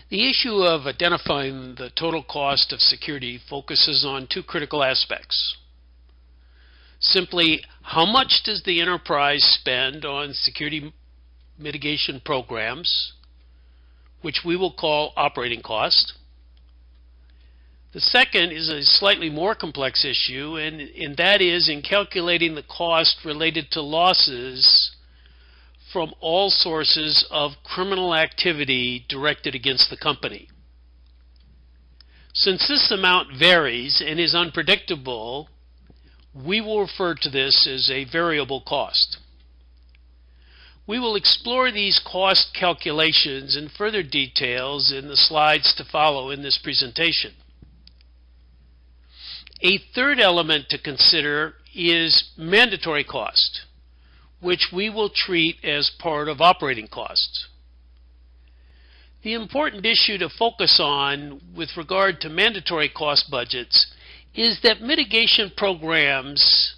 The issue of identifying the total cost of security focuses on two critical aspects. Simply, how much does the enterprise spend on security mitigation programs, which we will call operating cost? The second is a slightly more complex issue, and that is in calculating the cost related to losses from all sources of criminal activity directed against the company. Since this amount varies and is unpredictable, we will refer to this as a variable cost. We will explore these cost calculations in further details in the slides to follow in this presentation. A third element to consider is mandatory cost, which we will treat as part of operating costs. The important issue to focus on with regard to mandatory cost budgets is that mitigation programs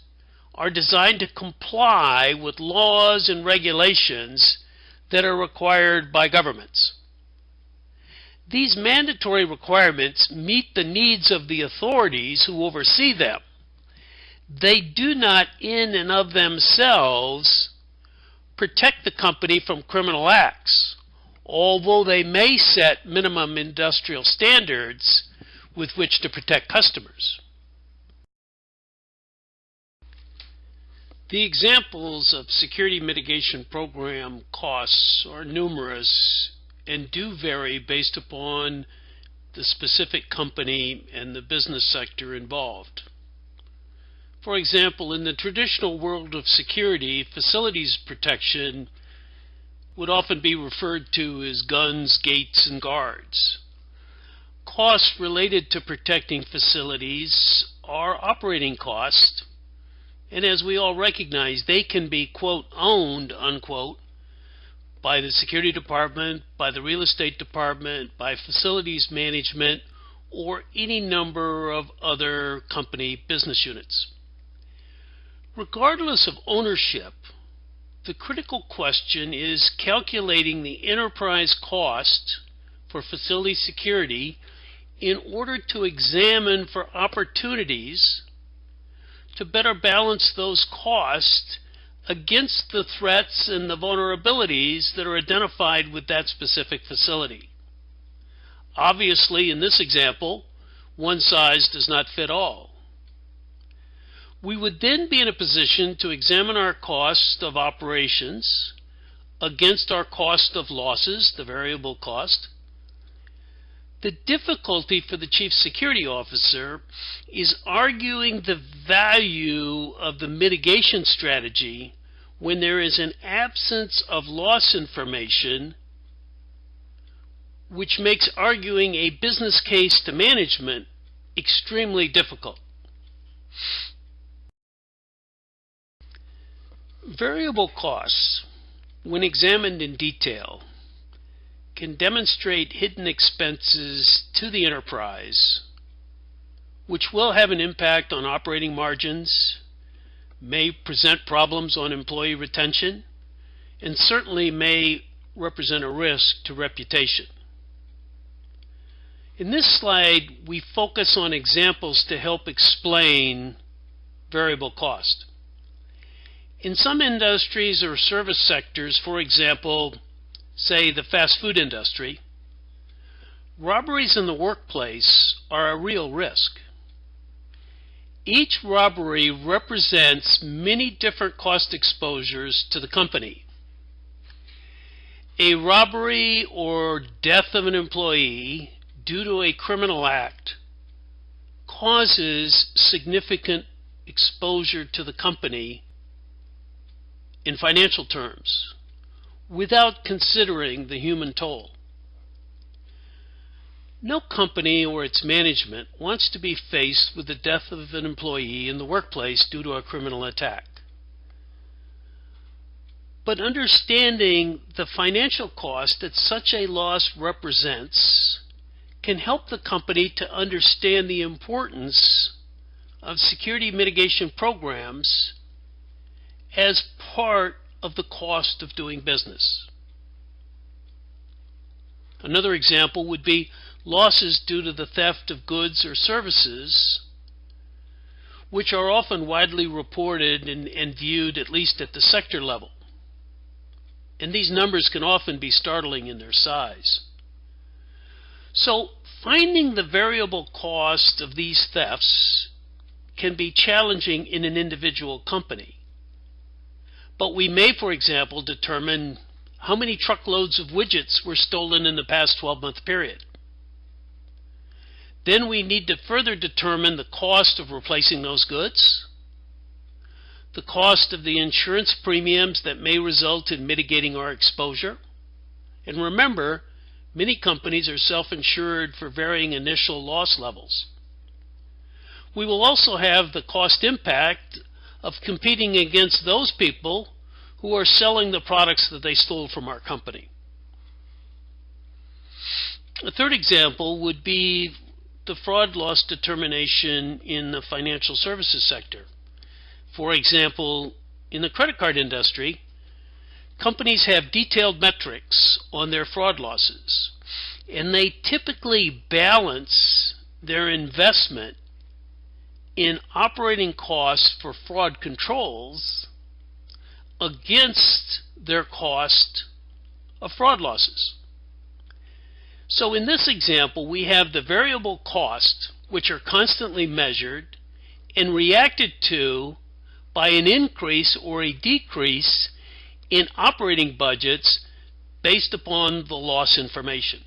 are designed to comply with laws and regulations that are required by governments. These mandatory requirements meet the needs of the authorities who oversee them. They do not in and of themselves protect the company from criminal acts, although they may set minimum industrial standards with which to protect customers. The examples of security mitigation program costs are numerous and do vary based upon the specific company and the business sector involved. For example, in the traditional world of security, facilities protection would often be referred to as guns, gates, and guards. Costs related to protecting facilities are operating costs, and as we all recognize, they can be, quote, owned, unquote, by the security department, by the real estate department, by facilities management, or any number of other company business units. Regardless of ownership, the critical question is calculating the enterprise cost for facility security in order to examine for opportunities to better balance those costs against the threats and the vulnerabilities that are identified with that specific facility. Obviously, in this example, one size does not fit all. We would then be in a position to examine our cost of operations against our cost of losses, the variable cost. The difficulty for the Chief Security Officer is arguing the value of the mitigation strategy when there is an absence of loss information, which makes arguing a business case to management extremely difficult. Variable costs, when examined in detail, can demonstrate hidden expenses to the enterprise, which will have an impact on operating margins, may present problems on employee retention, and certainly may represent a risk to reputation. In this slide, we focus on examples to help explain variable cost. In some industries or service sectors, for example, say the fast food industry, robberies in the workplace are a real risk. Each robbery represents many different cost exposures to the company. A robbery or death of an employee due to a criminal act causes significant exposure to the company in financial terms, without considering the human toll. No company or its management wants to be faced with the death of an employee in the workplace due to a criminal attack. But understanding the financial cost that such a loss represents can help the company to understand the importance of security mitigation programs as part of the cost of doing business. Another example would be losses due to the theft of goods or services, which are often widely reported and viewed at least at the sector level. And these numbers can often be startling in their size. So, finding the variable cost of these thefts can be challenging in an individual company. But we may, for example, determine how many truckloads of widgets were stolen in the past 12-month period. Then we need to further determine the cost of replacing those goods, the cost of the insurance premiums that may result in mitigating our exposure. And remember, many companies are self-insured for varying initial loss levels. We will also have the cost impact of competing against those people who are selling the products that they stole from our company. A third example would be the fraud loss determination in the financial services sector. For example, in the credit card industry, companies have detailed metrics on their fraud losses, and they typically balance their investment in operating costs for fraud controls against their cost of fraud losses. So in this example, we have the variable costs, which are constantly measured and reacted to by an increase or a decrease in operating budgets based upon the loss information.